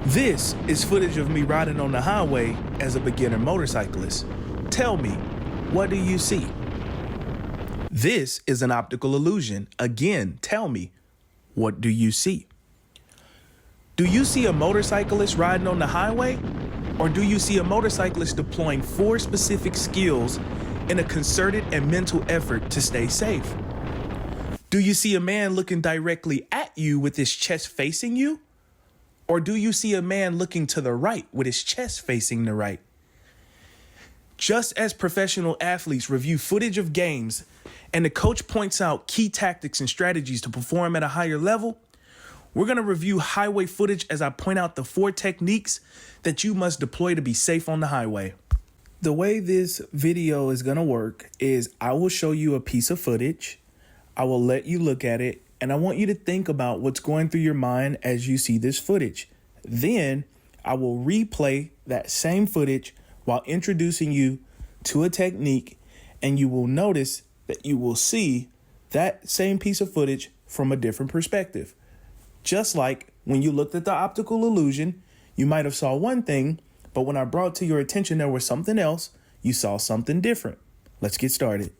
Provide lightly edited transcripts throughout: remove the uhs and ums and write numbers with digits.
This is footage of me riding on the highway as a beginner motorcyclist. Tell me, what do you see? This is an optical illusion. Again, tell me, what do you see? Do you see a motorcyclist riding on the highway? Or do you see a motorcyclist deploying 4 specific skills in a concerted and mental effort to stay safe? Do you see a man looking directly at you with his chest facing you? Or do you see a man looking to the right with his chest facing the right? Just as professional athletes review footage of games and the coach points out key tactics and strategies to perform at a higher level, we're going to review highway footage as I point out the 4 techniques that you must deploy to be safe on the highway. The way this video is going to work is I will show you a piece of footage. I will let you look at it, and I want you to think about what's going through your mind as you see this footage. Then I will replay that same footage while introducing you to a technique, and you will notice that you will see that same piece of footage from a different perspective. Just like when you looked at the optical illusion, you might have saw one thing, but when I brought to your attention there was something else, you saw something different. Let's get started.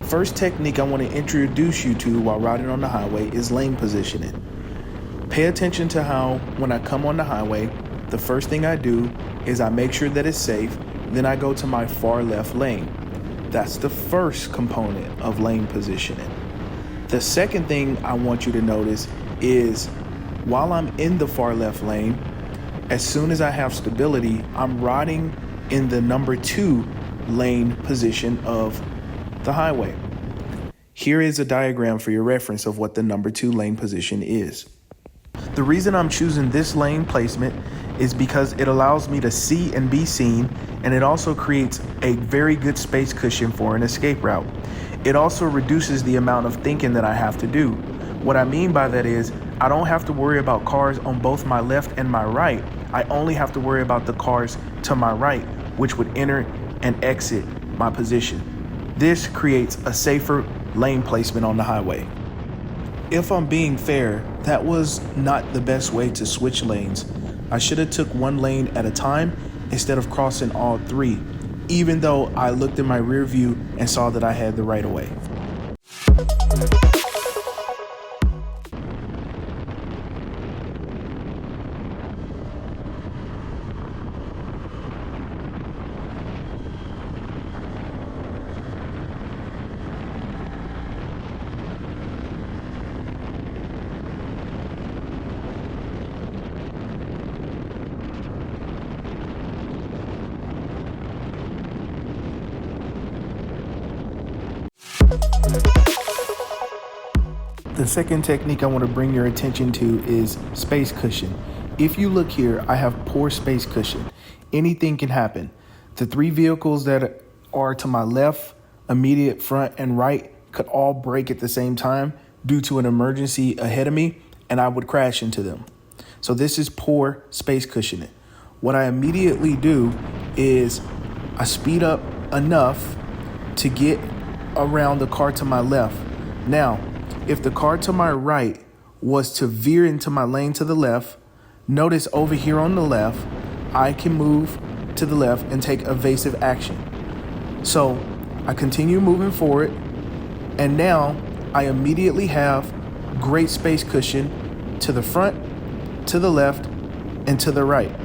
First technique I want to introduce you to while riding on the highway is lane positioning. Pay attention to how when I come on the highway, the first thing I do is I make sure that it's safe, then I go to my far left lane. That's the first component of lane positioning. The second thing I want you to notice is while I'm in the far left lane, as soon as I have stability, I'm riding in the number 2 lane position of the highway. Here is a diagram for your reference of what the number 2 lane position is. The reason I'm choosing this lane placement is because it allows me to see and be seen, and it also creates a very good space cushion for an escape route. It also reduces the amount of thinking that I have to do. What I mean by that is I don't have to worry about cars on both my left and my right. I only have to worry about the cars to my right, which would enter and exit my position. This creates a safer lane placement on the highway. If I'm being fair, that was not the best way to switch lanes. I should have took one lane at a time instead of crossing all 3, even though I looked in my rear view and saw that I had the right of way. The second technique I want to bring your attention to is space cushion. If you look here, I have poor space cushion. Anything can happen. The 3 vehicles that are to my left, immediate front, and right could all brake at the same time due to an emergency ahead of me, and I would crash into them. So this is poor space cushioning. What I immediately do is I speed up enough to get around the car to my left. Now, if the car to my right was to veer into my lane to the left, notice over here on the left, I can move to the left and take evasive action. So I continue moving forward, and now I immediately have great space cushion to the front, to the left, and to the right.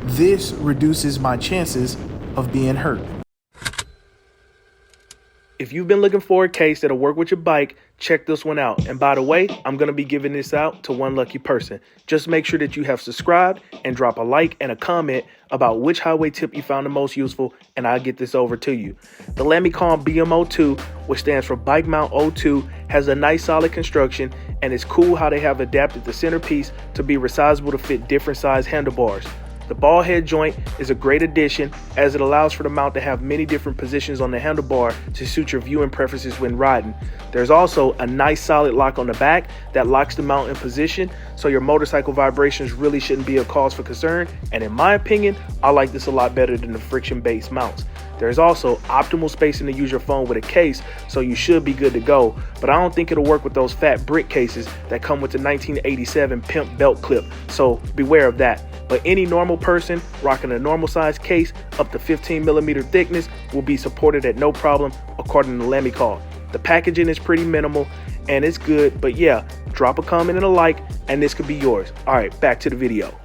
This reduces my chances of being hurt. If you've been looking for a case that'll work with your bike, check this one out. And by the way, I'm going to be giving this out to one lucky person. Just make sure that you have subscribed and drop a like and a comment about which highway tip you found the most useful, and I'll get this over to you. The Let Me Calm BMO2, which stands for Bike Mount O2, has a nice solid construction, and it's cool how they have adapted the centerpiece to be resizable to fit different size handlebars. The ball head joint is a great addition as it allows for the mount to have many different positions on the handlebar to suit your viewing preferences when riding. There's also a nice solid lock on the back that locks the mount in position, so your motorcycle vibrations really shouldn't be a cause for concern, and in my opinion, I like this a lot better than the friction-based mounts. There's also optimal spacing to use your phone with a case, so you should be good to go, but I don't think it'll work with those fat brick cases that come with the 1987 Pimp belt clip, so beware of that. But any normal person rocking a normal size case up to 15mm thickness will be supported at no problem, according to Lemmy-Call. The packaging is pretty minimal and it's good, but yeah, drop a comment and a like and this could be yours. All right, back to the video.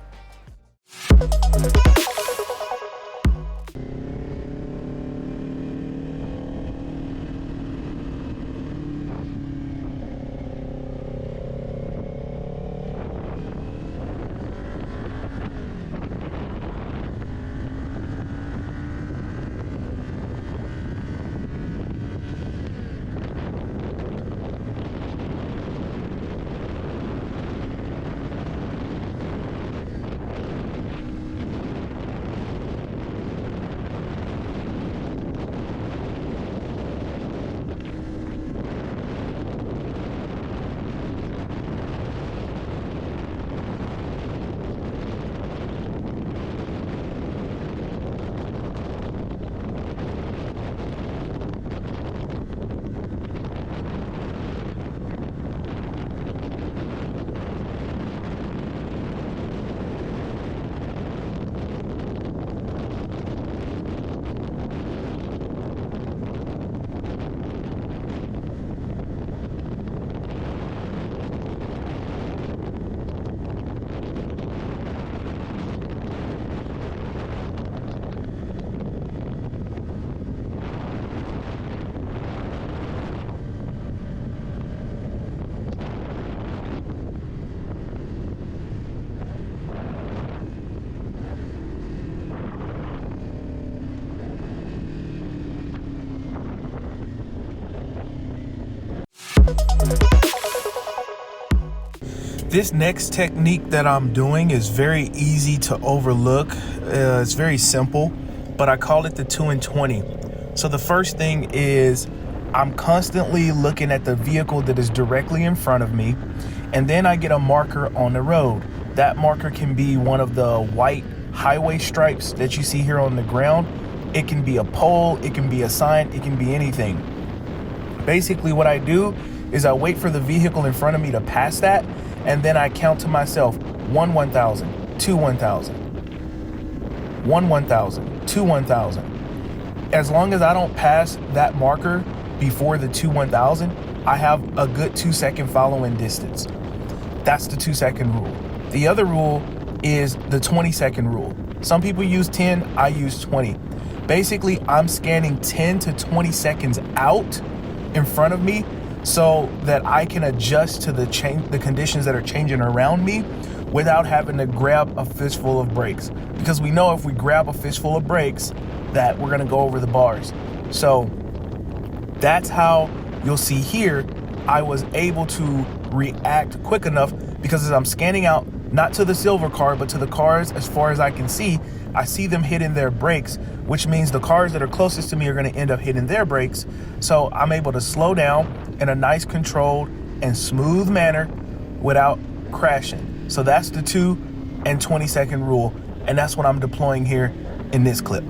This next technique that I'm doing is very easy to overlook. It's very simple, but I call it the 2 and 20. So the first thing is I'm constantly looking at the vehicle that is directly in front of me, and then I get a marker on the road. That marker can be one of the white highway stripes that you see here on the ground. It can be a pole, it can be a sign, it can be anything. Basically what I do is I wait for the vehicle in front of me to pass that, and then I count to myself 1 1,000, 2 1,000, 1 1,000, 2 1,000. As long as I don't pass that marker before the 2 1,000, I have a good 2-second following distance. That's the 2-second rule. The other rule is the 20-second rule. Some people use 10, I use 20. Basically, I'm scanning 10 to 20 seconds out in front of me so that I can adjust to the conditions that are changing around me without having to grab a fistful of brakes. Because we know if we grab a fistful of brakes that we're gonna go over the bars. So that's how you'll see here, I was able to react quick enough because as I'm scanning out, not to the silver car, but to the cars as far as I can see, I see them hitting their brakes, which means the cars that are closest to me are gonna end up hitting their brakes. So I'm able to slow down in a nice controlled and smooth manner without crashing. So that's the 2 and 20-second rule. And that's what I'm deploying here in this clip.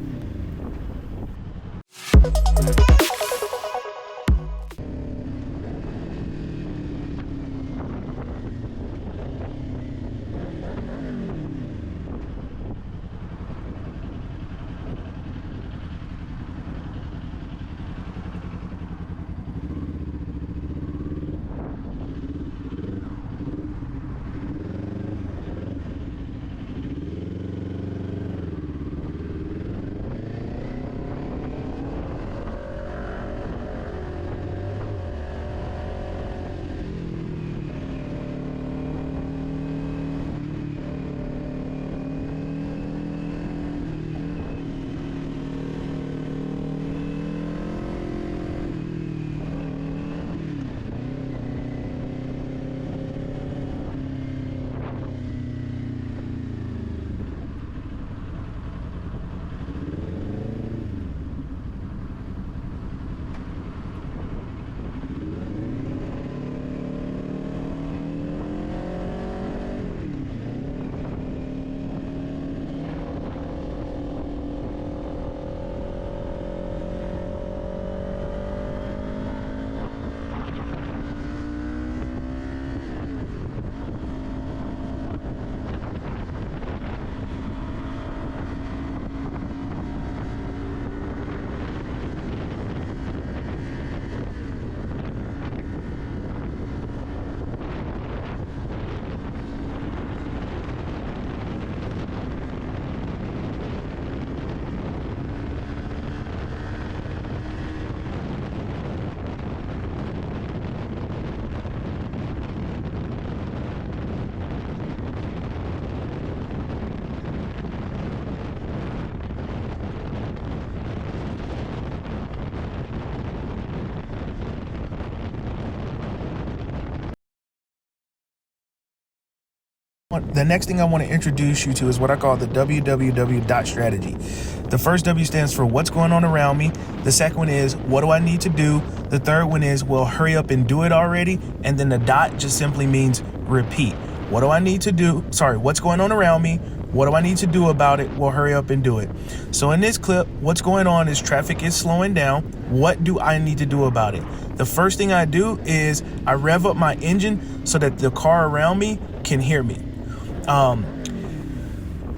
the next thing I want to introduce you to is what I call the WWW strategy. The first W stands for what's going on around me. The second one is what do I need to do? The third one is, well, hurry up and do it already. And then the dot just simply means repeat. What do I need to do? What's going on around me? What do I need to do about it? Well, hurry up and do it. So in this clip, what's going on is traffic is slowing down. What do I need to do about it? The first thing I do is I rev up my engine so that the car around me can hear me.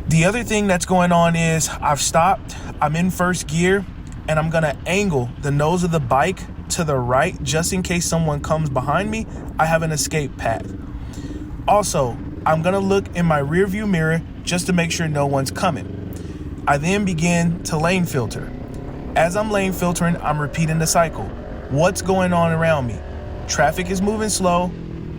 The other thing that's going on is I've stopped, I'm in first gear, and I'm gonna angle the nose of the bike to the right just in case someone comes behind me. I have an escape path. Also, I'm gonna look in my rear view mirror just to make sure no one's coming. I then begin to lane filter. As I'm lane filtering, I'm repeating the cycle. What's going on around me? Traffic is moving slow.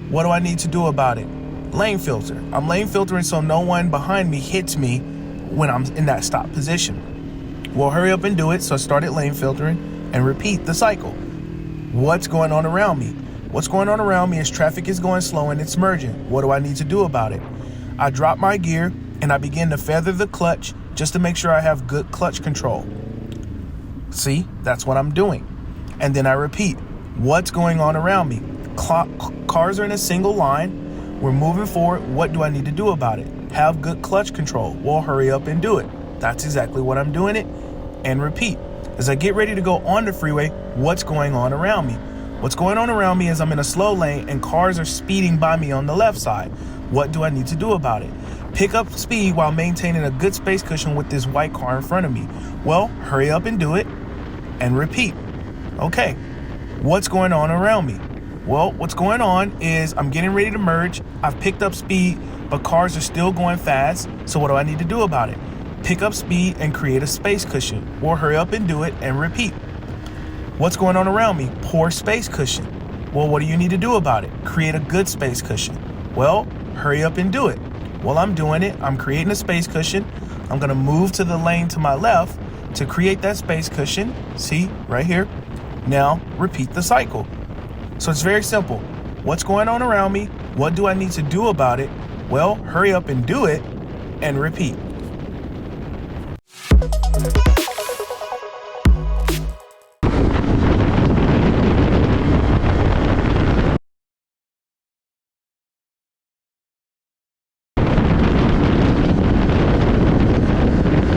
What do I need to do about it? Lane filter. I'm lane filtering so no one behind me hits me when I'm in that stop position. Well, hurry up and do it. So I started lane filtering and repeat the cycle. What's going on around me? What's going on around me is traffic is going slow and it's merging. What do I need to do about it? I drop my gear and I begin to feather the clutch just to make sure I have good clutch control. See, that's what I'm doing. And then I repeat, what's going on around me? Cars are in a single line. We're moving forward. What do I need to do about it? Have good clutch control. Well, hurry up and do it. That's exactly what I'm doing it. And repeat. As I get ready to go on the freeway, what's going on around me? What's going on around me is I'm in a slow lane and cars are speeding by me on the left side. What do I need to do about it? Pick up speed while maintaining a good space cushion with this white car in front of me. Well, hurry up and do it and repeat. Okay, what's going on around me? Well, what's going on is I'm getting ready to merge. I've picked up speed, but cars are still going fast. So what do I need to do about it? Pick up speed and create a space cushion. Or hurry up and do it and repeat. What's going on around me? Poor space cushion. Well, what do you need to do about it? Create a good space cushion. Well, hurry up and do it. Well, I'm doing it. I'm creating a space cushion. I'm going to move to the lane to my left to create that space cushion. See, right here. Now, repeat the cycle. So it's very simple. What's going on around me? What do I need to do about it? Well, hurry up and do it and repeat.